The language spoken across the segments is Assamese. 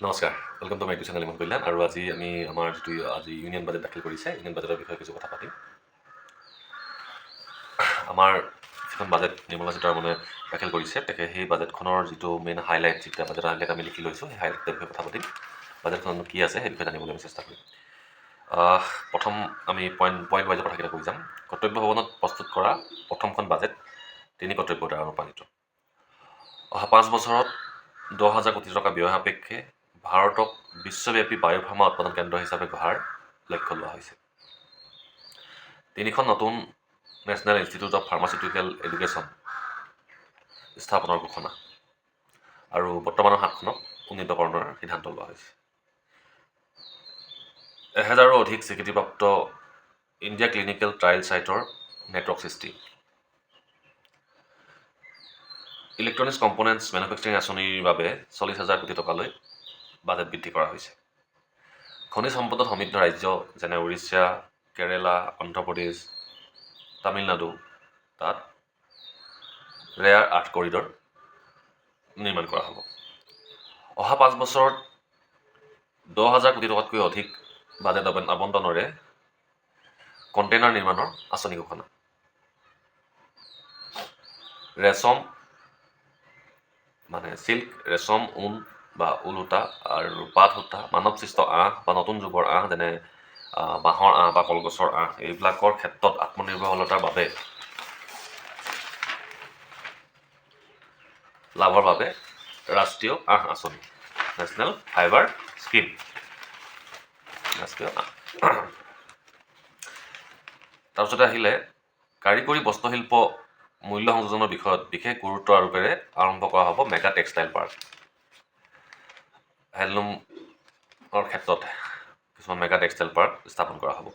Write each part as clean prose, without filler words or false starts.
নমস্কাৰ, welcome to my YouTube channel Imon Kalyan. আৰু আজি আমি আমাৰ যিটো আজি ইউনিয়ন বাজেট দাখিল কৰিছে, ইউনিয়ন বাজেটৰ বিষয়ে কিছু কথা পাতিম। আমাৰ যিখন বাজেট নিৰ্মলা সীতাৰমণে দাখিল কৰিছে, সেই বাজেটখনৰ যিটো মেইন হাইলাইট, যিটো বাজেট হাইলাইট আমি লিখি লৈছোঁ, সেই হাইলাইটৰ বিষয়ে কথা পাতিম। বাজেটখনত কি আছে সেই বিষয়ে জানিবলৈ আমি চেষ্টা কৰিম। প্ৰথম আমি পইণ্ট ৱাইজৰ কথাকেইটা কৈ যাম। কৰ্তব্য ভৱনত প্ৰস্তুত কৰা প্ৰথমখন বাজেট 3 কৰ্তব্যৰ দ্বাৰা অনুপ্ৰাণিত। অহা 5 বছৰত 10,000 কোটি টকা ব্যয় সাপেক্ষে ভাৰতক বিশ্বব্যাপী বায়ুফাৰ্মা উৎপাদন কেন্দ্ৰ হিচাপে গঢ়াৰ লক্ষ্য লোৱা হৈছে। 3খন নতুন national institute of pharmaceutical education স্থাপনৰ ঘোষণা আৰু বৰ্তমানৰ 7খনক উন্নীতকৰণৰ সিদ্ধান্ত লোৱা হৈছে। 1000ৰো অধিক স্বীকৃতিপ্ৰাপ্ত ইণ্ডিয়া ক্লিনিকেল ট্ৰায়েল ছাইটৰ নেটৱৰ্ক সৃষ্টি। ইলেক্ট্ৰনিক্স কম্পনেণ্টছ মেনুফেক্সাৰিং আঁচনিৰ বাবে 40,000 কোটি টকালৈ বাজেট বৃদ্ধি কৰা হৈছে। খনিজ সম্পদত সমৃদ্ধ ৰাজ্য যেনে উৰিষ্যা, কেৰেলা, অন্ধ্ৰপ্ৰদেশ, তামিলনাডু, তাত ৰেয়াৰ আৰ্থ কৰিডৰ নিৰ্মাণ কৰা হ'ব। অহা 5 বছৰত 10,000 কোটি টকাতকৈ অধিক বাজেট আবণ্টনেৰে কণ্টেইনাৰ নিৰ্মাণৰ আঁচনি ঘোষণা। ৰেচম মানে চিল্ক, ৰেচম, ঊণ বা ঊল সূতা আৰু পাট সূতা, মানৱ সৃষ্ট আঁহ বা নতুন যুগৰ আঁহ যেনে বাঁহৰ আঁহ বা কলগছৰ আঁহ, এইবিলাকৰ ক্ষেত্ৰত আত্মনিৰ্ভৰশীলতাৰ বাবে লাভৰ বাবে ৰাষ্ট্ৰীয় আঁহ আঁচনি, নেশ্যনেল ফাইবাৰ স্কিম, ৰাষ্ট্ৰীয় আঁহ। তাৰপিছতে আহিলে কাৰিকৰী বস্ত্ৰশিল্প মূল্য সংযোজনৰ বিষয়ত বিশেষ গুৰুত্ব আৰোপেৰে আৰম্ভ কৰা হ'ব মেগা টেক্সটাইল পাৰ্ক। হেণ্ডলুমৰ ক্ষেত্ৰত কিছুমান মেগা টেক্সটাইল পাৰ্ক স্থাপন কৰা হ'ব।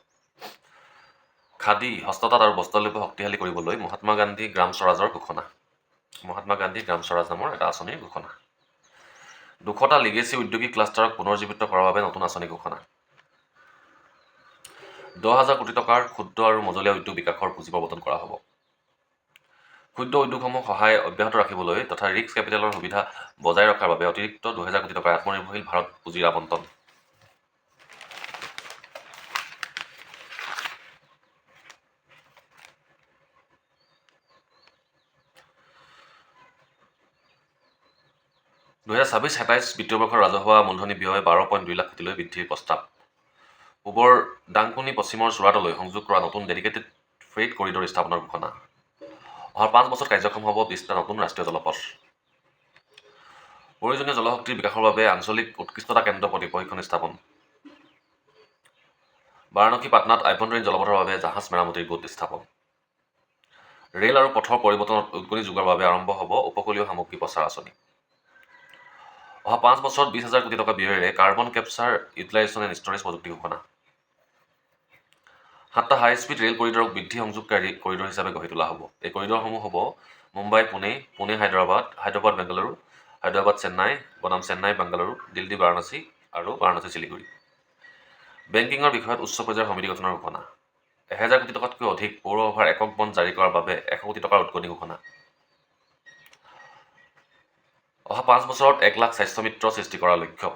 খাদী, হস্ততাঁত আৰু বস্ত্ৰশিল্প শক্তিশালী কৰিবলৈ মহাত্মা গান্ধী গ্ৰাম স্বৰাজৰ ঘোষণা। মহাত্মা গান্ধী গ্ৰাম স্বৰাজ নামৰ এটা আঁচনিৰ ঘোষণা। 200টা লিগেচি উদ্যোগিক ক্লাষ্টাৰক পুনৰ্জীৱিত কৰাৰ বাবে নতুন আঁচনি ঘোষণা। 10,000 কোটি টকাৰ ক্ষুদ্ৰ আৰু মজলীয়া উদ্যোগ বিকাশৰ পুঁজি প্ৰৱৰ্তন কৰা হ'ব। ক্ষুদ্ৰ উদ্যোগসমূহ সহায় অব্যাহত ৰাখিবলৈ তথা ৰিস্ক কেপিটেলৰ সুবিধা বজাই ৰখাৰ বাবে অতিৰিক্ত 2,000 কোটি টকাৰ আত্মনিৰ্ভৰশীল ভাৰত পুঁজিৰ আবণ্টন। (2026-27) বিত্তীয় বৰ্ষৰ ৰাজহুৱা মূলধনী ব্যয় 12.2 লাখ কোটিলৈ বৃদ্ধিৰ প্ৰস্তাৱ। পূবৰ ডাংকুনি পশ্চিমৰ চুৰাটলৈ সংযোগ কৰা নতুন ডেডিকেটেড ফ্ৰেইট কৰিডৰ স্থাপনৰ ঘোষণা। অহা 5 বছৰত কাৰ্যক্ষম হ'ব 20টা নতুন ৰাষ্ট্ৰীয় জলপথ। প্ৰয়োজনীয় জলশক্তিৰ বিকাশৰ বাবে আঞ্চলিক উৎকৃষ্টতা কেন্দ্ৰ প্ৰশিক্ষণ স্থাপন। বাৰাণসী পাটনাত আভ্যন্তৰীণ জলপথৰ বাবে জাহাজ মেৰামতিৰ গোট স্থাপন। ৰেল আৰু পথৰ পৰিৱৰ্তনত উদগনি যোগোৱাৰ বাবে আৰম্ভ হ'ব উপকূলীয় সামগ্ৰী প্ৰচাৰ আঁচনি। অহা 5 বছৰত 20,000 কোটি টকা ব্যয়েৰে carbon capture utilisation and storage প্ৰযুক্তি ঘোষণা। 7টা হাই স্পীড ৰেল কৰিডৰক বৃদ্ধি সংযোগকাৰী কৰিডৰ হিচাপে গঢ়ি তোলা হ'ব। এই কৰিডৰসমূহ হ'ব মুম্বাই পুনে, পুনে হায়দৰাবাদ, হায়দৰাবাদ বেংগালুৰু, হায়দৰাবাদ চেন্নাই বনাম চেন্নাই বাংগালুৰু, দিল্লী বাৰাণসী আৰু বাৰাণসী শিলিগুৰি। বেংকিঙৰ বিষয়ত উচ্চ পৰ্যায়ৰ সমিতি গঠনৰ ঘোষণা। 1000 কোটি টকাতকৈ অধিক পৌৰসভাৰ একক বণ্ড জাৰি কৰাৰ বাবে 100 কোটি টকাৰ উদগনি ঘোষণা। অহা 5 বছৰত 1 লাখ স্বাস্থ্য মিত্ৰ সৃষ্টি কৰাৰ লক্ষ্য।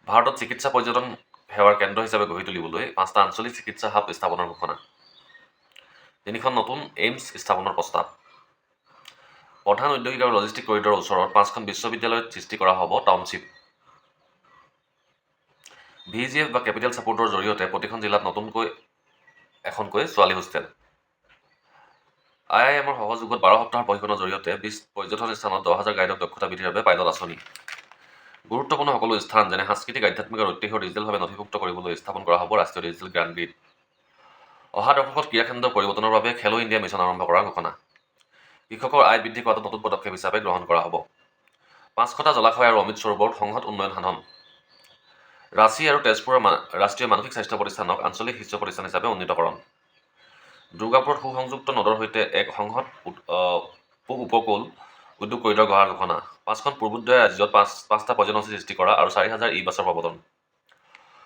ভাৰতত চিকিৎসা পৰ্যটন সেৱাৰ কেন্দ্ৰ হিচাপে গঢ়ি তুলিবলৈ 5টা আঞ্চলিক চিকিৎসা হাব স্থাপনৰ ঘোষণা। 3খন নতুন এইমছ স্থাপনৰ প্ৰস্তাৱ। প্ৰধান ঔদ্যোগিক আৰু লজিষ্টিক কৰিডৰৰ ওচৰত 5খন বিশ্ববিদ্যালয়ত সৃষ্টি কৰা হ'ব টাউনশ্বিপ। VGF বা কেপিটেল ছাপোৰ্টৰ জৰিয়তে প্ৰতিখন জিলাত নতুনকৈ এখনকৈ ছোৱালী হোষ্টেল। IIMৰ সহযোগত 12 সপ্তাহৰ প্ৰশিক্ষণৰ জৰিয়তে 20 পৰ্যটন স্থানত 10,000 গাইডক দক্ষতা বৃদ্ধিৰ বাবে পাইলট আঁচনি। গুৰুত্বপূৰ্ণ সকলো স্থান যেনে সাংস্কৃতিক, আধ্যাত্মিক আৰু ঐতিহ্য ডিজিটেলভাৱে নথিভুক্ত কৰিবলৈ স্থাপন কৰা হ'ব ৰাষ্ট্ৰীয় ডিজিটেল জ্ঞান গ্ৰিড। অহা দশকত ক্ৰীড়াখণ্ডৰ পৰিৱৰ্তনৰ বাবে খেলো ইণ্ডিয়া মিছন আৰম্ভ কৰাৰ ঘোষণা। কৃষকৰ আয় বৃদ্ধি কৰাটো নতুন পদক্ষেপ হিচাপে গ্ৰহণ কৰা হ'ব। 500টা জলাশয় আৰু অমৃত সৰোবৰত সংহত উন্নয়ন সাধন। ৰাঁচী আৰু তেজপুৰৰ ৰাষ্ট্ৰীয় মানসিক স্বাস্থ্য প্ৰতিষ্ঠানক আঞ্চলিক শীৰ্ষ প্ৰতিষ্ঠান হিচাপে উন্নীতকৰণ। দুৰ্গাপুৰত সুসংযুক্ত নদৰ সৈতে এক সংহত পূব উপকূল উদ্যোগ কৰিডৰ গঢ়াৰ ঘোষণা। 5খন পূৰ্বোদয় ৰাজ্যত 5টা পৰ্যটনস্থলী সৃষ্টি কৰা আৰু 4,000 ই-বাছৰ প্ৰৱৰ্তন।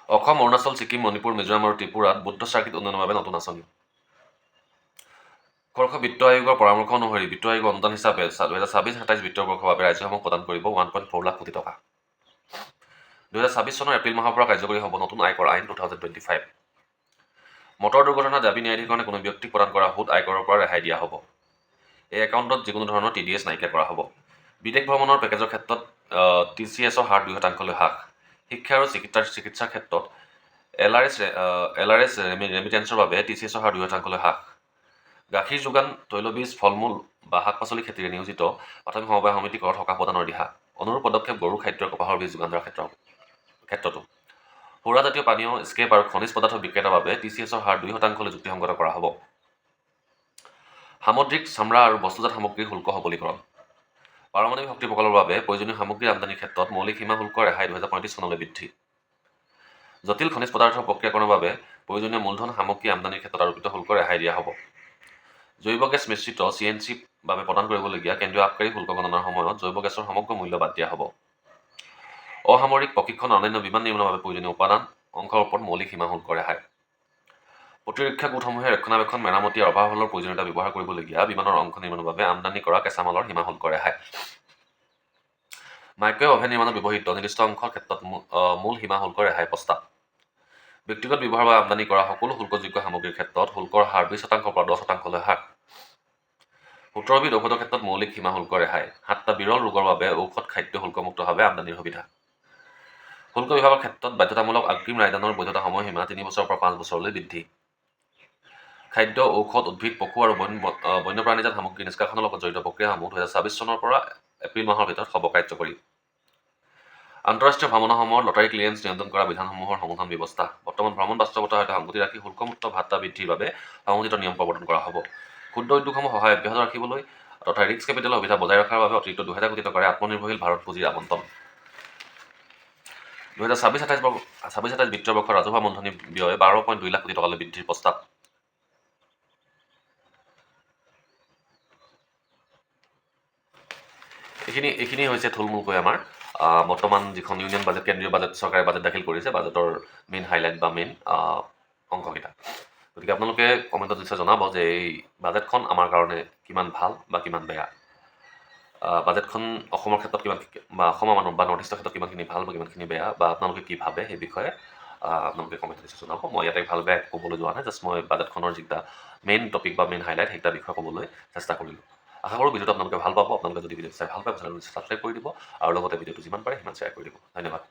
অসম, অৰুণাচল, ছিকিম, মণিপুৰ, মিজোৰাম আৰু ত্ৰিপুৰাত বুদ্ধ চাৰ্কিট উন্নয়নৰ বাবে নতুন আঁচনি। খৰখ বিত্ত আয়োগৰ পৰামৰ্শ অনুসৰি বিত্ত আয়োগৰ অনুদান হিচাপে 2026-27 বিত্তীয় বৰ্ষৰ বাবে ৰাজ্যসমূহ প্ৰদান কৰিব 1.4 লাখ কোটি টকা। 2026 চনৰ এপ্ৰিল মাহৰ পৰা কাৰ্যকৰী হ'ব নতুন আয়কৰ আইন 2025। মটৰ দুৰ্ঘটনা দাবী ন্যায়াধীকৰণে কোনো ব্যক্তিক প্ৰদান কৰা সুদ আয়কৰৰ পৰা ৰেহাই দিয়া হ'ব। এই একাউণ্টত যিকোনো ধৰণৰ TDS নাইকিয়া কৰা হ'ব। বিদেশ ভ্ৰমণৰ পেকেজৰ ক্ষেত্ৰত TCSৰ হাৰ 2% হ্ৰাস। শিক্ষা আৰু চিকিৎসাৰ ক্ষেত্ৰত LRS ৰেমিটেন্সৰ বাবে TCSৰ হাৰ 2% হ্ৰাস। গাখীৰ যোগান, তৈলবীজ, ফল মূল বা শাক পাচলি খেতিৰে নিয়োজিত প্ৰাথমিক সমবায় সমিতি কৰত সকাহ প্ৰদানৰ দিহা। অনুৰূপ পদক্ষেপ গৰু খাদ্য কপাহৰ বীজ যোগান ধৰাৰ ক্ষেত্ৰতো। সুৰাজাতীয় পানীয়, স্কেপ আৰু খনিজ পদাৰ্থ বিক্ৰেতাৰ বাবে TCSৰ হাৰ 2% যুক্তিসংগত কৰা হ'ব। সামুদ্ৰিক, চামৰা আৰু বস্তুজাত সামগ্ৰীৰ শুল্ক সবলীকৰণ। পাৰমাণৱিক শক্তি প্ৰকল্পৰ বাবে প্ৰয়োজনীয় সামগ্ৰী আমদানিৰ ক্ষেত্ৰত মৌলিক সীমা শুল্ক ৰেহাই 2035 চনলৈ বৃদ্ধি। জটিল খনিজ পদাৰ্থ প্ৰক্ৰিয়াকৰণৰ বাবে প্ৰয়োজনীয় মূলধন সামগ্ৰী আমদানিৰ ক্ষেত্ৰত আৰোপিত শুল্ক ৰেহাই দিয়া হ'ব। জৈৱ গেছ মিশ্ৰিত CNG বাবে প্ৰদান কৰিবলগীয়া কেন্দ্ৰীয় আবকাৰী শুল্ক গণনাৰ সময়ত জৈৱ গেছৰ সমগ্ৰ মূল্য বাদ দিয়া হ'ব। অসামৰিক প্ৰশিক্ষণ অন্যান্য বিমান নিৰ্মাণৰ বাবে প্ৰয়োজনীয় উপাদান অংশৰ ওপৰত মৌলিক সীমা শুল্ক ৰেহাই। প্ৰতিৰক্ষা গোটসমূহে ৰক্ষণাবেক্ষণ, মেৰামতি আৰু অভাৱলৰ প্ৰয়োজনীয়তা ব্যৱহাৰ কৰিবলগীয়া বিমানৰ অংশ নিৰ্মাণৰ বাবে আমদানি কৰা কেঁচামালৰ সীমা শুল্ক ৰেহাই। মাইক্ৰৱেভ অভেন নিৰ্মাণত ব্যৱহৃত নিৰ্দিষ্ট অংশৰ ক্ষেত্ৰত মূল সীমা শুল্ক ৰেহাই প্ৰস্তাৱ। ব্যক্তিগত ব্যৱহাৰৰ বাবে আমদানি কৰা সকলো শুল্কযোগ্য সামগ্ৰীৰ ক্ষেত্ৰত শুল্কৰ হাৰ 20% পৰা 10%লৈ হ্ৰাস। 17 বিধ ঔষধৰ ক্ষেত্ৰত মৌলিক সীমা শুল্ক ৰেহাই। 7টা বিৰল ৰোগৰ বাবে ঔষধ খাদ্য শুল্কমুক্তভাৱে আমদানিৰ সুবিধা। শুল্ক বিভাগৰ ক্ষেত্ৰত বাধ্যতামূলক অগ্ৰিম ৰায়দানৰ বৈধতা সময়সীমা 3 বছৰৰ পৰা 5 বছৰলৈ বৃদ্ধি। খাদ্য, ঔষধ, উদ্ভিদ, পশু আৰু বন্যপ্ৰাণীজাত সামগ্ৰী নিষ্কাশনৰ লগত জড়িত প্ৰক্ৰিয়াসমূহ 2026 চনৰ পৰা এপ্ৰিল মাহৰ ভিতৰত হ'ব কাৰ্যকৰী। আন্তঃৰাষ্ট্ৰীয় ভ্ৰমণৰ সময়ত লটাৰী ক্লিয়াৰেন্স নিয়ন্ত্ৰণ কৰা বিধানসমূহৰ সংশোধন ব্যৱস্থা। বৰ্তমান ভ্ৰমণ বাস্তৱতাৰ সৈতে সংগতি ৰাখি শুল্কমুক্ত ভাত্তা বৃদ্ধিৰ বাবে সংশোধিত নিয়ম প্ৰৱৰ্তন কৰা হ'ব। ক্ষুদ্ৰ উদ্যোগসমূহ সহায় অব্যাহত ৰাখিবলৈ তথা ৰিস্ক কেপিটেলৰ সুবিধা বজাই ৰখাৰ বাবে অতিৰিক্ত 2000 কোটি টকাৰে আত্মনিৰ্ভৰশীল ভাৰত পুঁজিৰ আবণ্টন। 2026-27 বিত্তীয় বৰ্ষৰ ৰাজহুৱা মূলধনী ব্যয় 12.2 লাখ কোটি টকালৈ বৃদ্ধিৰ প্ৰস্তাৱ। এইখিনি হৈছে থুলমূলকৈ আমাৰ বৰ্তমান যিখন ইউনিয়ন বাজেট, কেন্দ্ৰীয় বাজেট, চৰকাৰে বাজেট দাখিল কৰিছে, বাজেটৰ মেইন হাইলাইট বা মেইন অংশকেইটা। গতিকে আপোনালোকে কমেণ্টত নিশ্চয় জনাব যে এই বাজেটখন আমাৰ কাৰণে কিমান ভাল বা কিমান বেয়া। বাজেটখন অসমৰ ক্ষেত্ৰত কিমান বা অসমৰ মানুহ বা নৰ্থ ইষ্টৰ ক্ষেত্ৰত কিমানখিনি ভাল বা কিমানখিনি বেয়া বা আপোনালোকে কি ভাবে সেই বিষয়ে আপোনালোকে কমেণ্টত নিশ্চয় জনাব। মই ইয়াতে ভাল বেয়া ক'বলৈ যোৱা নাই, জাষ্ট মই বাজেটখনৰ যিটা মেইন টপিক বা মেইন হাইলাইট সেইটা বিষয়ে ক'বলৈ চেষ্টা কৰিলোঁ। আশা কৰোঁ ভিডিঅ'টো আপোনালোকে ভাল পাব। আপোনালোকে যদি ভিডিঅ'টো চাই ভাল পায়, চেনেলটো ছাবস্ক্ৰাইব কৰি দিব আৰু লগতে ভিডিঅ'টো যিমান পাৰে সিমান শ্বেয়াৰ কৰি দিব। ধন্যবাদ।